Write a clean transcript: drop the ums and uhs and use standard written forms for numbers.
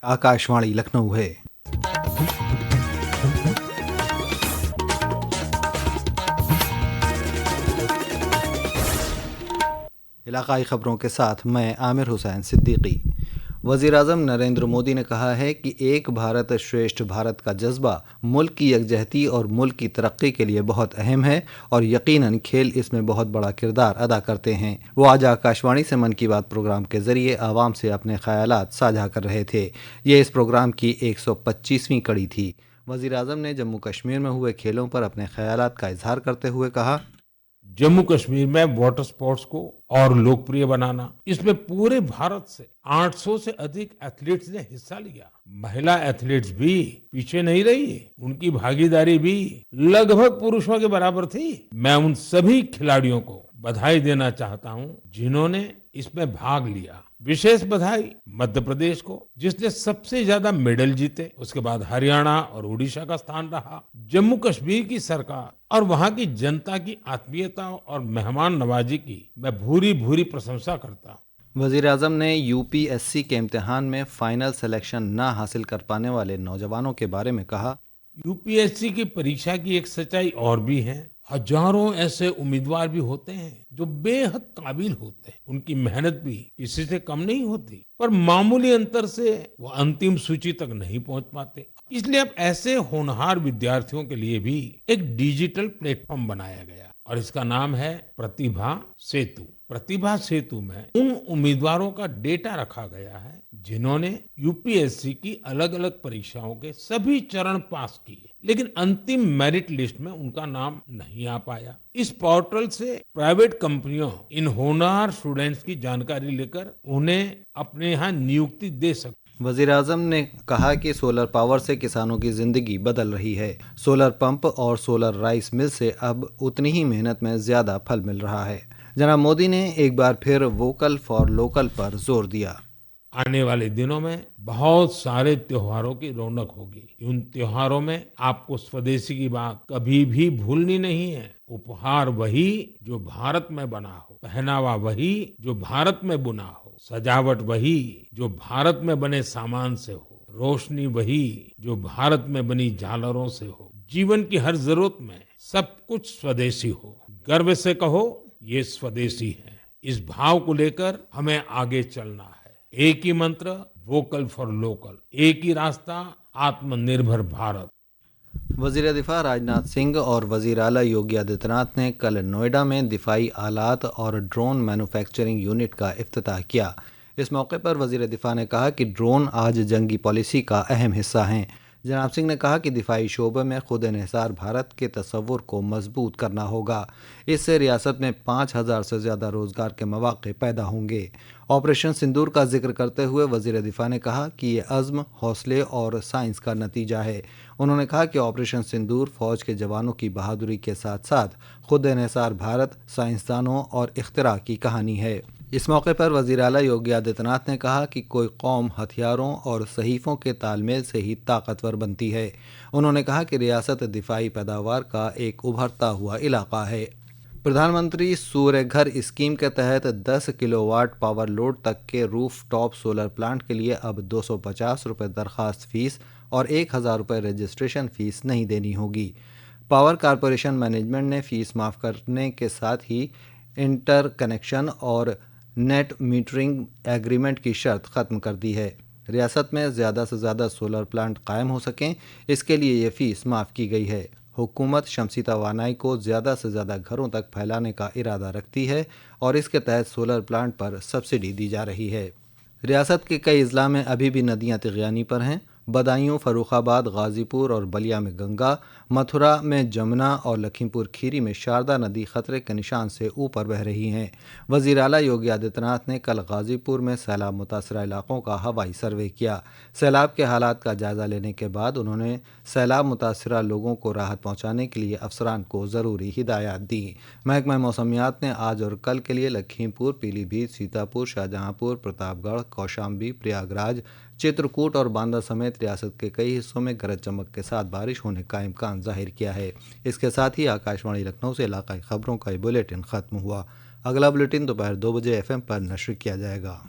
आकाशवाणी लखनऊ है। इलाकाई खबरों के साथ मैं आमिर हुसैन सिद्दीकी। वज़ीर-ए-आज़म नरेंद्र मोदी ने कहा है कि एक भारत श्रेष्ठ भारत का जज्बा मुल्क की यकजहती और मुल्क की तरक्की के लिए बहुत अहम है और यकीनन खेल इसमें बहुत बड़ा किरदार अदा करते हैं। वो आज आकाशवाणी से मन की बात प्रोग्राम के ज़रिए आवाम से अपने ख़यालात साझा कर रहे थे। ये इस प्रोग्राम की 125वीं कड़ी थी। वज़ीर-ए-आज़म ने जम्मू कश्मीर में हुए खेलों पर अपने ख़यालात का इजहार करते हुए कहा, जम्मू कश्मीर में वाटर स्पोर्ट्स को और लोकप्रिय बनाना, इसमें पूरे भारत से 800 से अधिक एथलीट्स ने हिस्सा लिया। महिला एथलीट्स भी पीछे नहीं रही, उनकी भागीदारी भी लगभग पुरुषों के बराबर थी। मैं उन सभी खिलाड़ियों को बधाई देना चाहता हूं जिन्होंने इसमें भाग लिया। विशेष बधाई मध्य प्रदेश को, जिसने सबसे ज्यादा मेडल जीते। उसके बाद हरियाणा और उड़ीसा का स्थान रहा। जम्मू कश्मीर की सरकार और वहां की जनता की आत्मीयता और मेहमान नवाजी की मैं भूरी भूरी प्रशंसा करता हूं। वज़ीर-ए-आज़म ने यूपीएससी के इम्तिहान में फाइनल सिलेक्शन न हासिल कर पाने वाले नौजवानों के बारे में कहा, यूपीएससी की परीक्षा की एक सच्चाई और भी है। हजारों ऐसे उम्मीदवार भी होते हैं जो बेहद काबिल होते हैं, उनकी मेहनत भी किसी से कम नहीं होती, पर मामूली अंतर से वो अंतिम सूची तक नहीं पहुंच पाते। इसलिए अब ऐसे होनहार विद्यार्थियों के लिए भी एक डिजिटल प्लेटफॉर्म बनाया गया और इसका नाम है प्रतिभा सेतु। प्रतिभा सेतु में उन उम्मीदवारों का डेटा रखा गया है जिन्होंने यूपीएससी की अलग अलग परीक्षाओं के सभी चरण पास किए, लेकिन अंतिम मेरिट लिस्ट में उनका नाम नहीं आ पाया। इस पोर्टल से प्राइवेट कंपनियां इन होनहार स्टूडेंट्स की जानकारी लेकर उन्हें अपने यहाँ नियुक्ति दे सकती। वज़ीर-ए-आज़म ने कहा कि सोलर पावर से किसानों की ज़िंदगी बदल रही है। सोलर पंप और सोलर राइस मिल से अब उतनी ही मेहनत में ज़्यादा फल मिल रहा है। जनाब मोदी ने एक बार फिर वोकल फॉर लोकल पर जोर दिया। आने वाले दिनों में बहुत सारे त्योहारों की रौनक होगी। उन त्योहारों में आपको स्वदेशी की बात कभी भी भूलनी नहीं है। उपहार वही जो भारत में बना हो, पहनावा वही जो भारत में बुना हो, सजावट वही जो भारत में बने सामान से हो, रोशनी वही जो भारत में बनी झालरों से हो। जीवन की हर जरूरत में सब कुछ स्वदेशी हो। गर्व से कहो, ये स्वदेशी है। इस भाव को लेकर हमें आगे चलना है। एक ही मंत्र, वोकल फॉर लोकल। एक ही रास्ता, आत्मनिर्भर भारत। वज़ीर दिफा राजनाथ सिंह और वज़ीर आला योगी आदित्यनाथ ने कल नोएडा में दिफाई आलात और ड्रोन मैन्युफैक्चरिंग यूनिट का इफ्तिताह किया। इस मौके पर वज़ीर दिफा ने कहा कि ड्रोन आज जंगी पॉलिसी का अहम हिस्सा हैं। जनाब सिंह ने कहा कि दिफाई शोबे में खुद इन्हिसार भारत के तस्वुर को मजबूत करना होगा। इससे रियासत में 5000 से ज़्यादा रोज़गार के मौक़े पैदा होंगे। ऑपरेशन सिंदूर का जिक्र करते हुए वज़ीर दिफा ने कहा कि ये अज़्म, हौसले और साइंस का नतीजा है। उन्होंने कहा कि ऑपरेशन सिंदूर फ़ौज के जवानों की बहादुरी के साथ साथ खुद इन्हिसार भारत, साइंसदानों और इख्तिरा की कहानी है। इस मौके पर वज़ीर आला योगी आदित्यनाथ ने कहा कि कोई कौम हथियारों और सहीफ़ों के तालमेल से ही ताकतवर बनती है। उन्होंने कहा कि रियासत दिफाई पैदावार का एक उभरता हुआ इलाका है। प्रधानमंत्री सूर्य घर स्कीम के तहत 10 किलोवाट पावर लोड तक के रूफ टॉप सोलर प्लांट के लिए अब 250 रुपये दरख्वास्त फीस और 1000 रुपये रजिस्ट्रेशन फ़ीस नहीं देनी होगी। पावर कॉरपोरेशन मैनेजमेंट ने फ़ीस माफ़ करने के साथ ही इंटर कनेक्शन और नेट मीटरिंग एग्रीमेंट की शर्त ख़त्म कर दी है। रियासत में ज़्यादा से ज़्यादा सोलर प्लांट कायम हो सकें, इसके लिए ये फ़ीस माफ़ की गई है। हुकूमत शमसी तवानाई को ज़्यादा से ज़्यादा घरों तक फैलाने का इरादा रखती है और इसके तहत सोलर प्लांट पर सब्सिडी दी जा रही है। रियासत के कई अजला में अभी भी नदियाँ तिग़यानी पर हैं। बदायूं, फर्रुखाबाद, गाज़ीपुर और बलिया में गंगा, मथुरा में जमुना और लखीमपुर खीरी में शारदा नदी खतरे के निशान से ऊपर बह रही हैं। वज़ीर आला योगी आदित्यनाथ ने कल गाज़ीपुर में सैलाब मुतासरा इलाकों का हवाई सर्वे किया। सैलाब के हालात का जायज़ा लेने के बाद उन्होंने सैलाब मुतासरा लोगों को राहत पहुँचाने के लिए अफसरान को ज़रूरी हिदायत दी। महकमा मौसमियात ने आज और कल के लिए लखीमपुर, पीलीभीत, सीतापुर, शाहजहांपुर, प्रतापगढ़, कौशाम्बी, प्रयागराज, चित्रकूट और बांदा समेत रियासत के कई हिस्सों में गरज चमक के साथ बारिश होने का इम्कान जाहिर किया है। इसके साथ ही आकाशवाणी लखनऊ से इलाकाई खबरों का ये बुलेटिन ख़त्म हुआ। अगला बुलेटिन दोपहर 2 बजे FM पर नश्र किया जाएगा।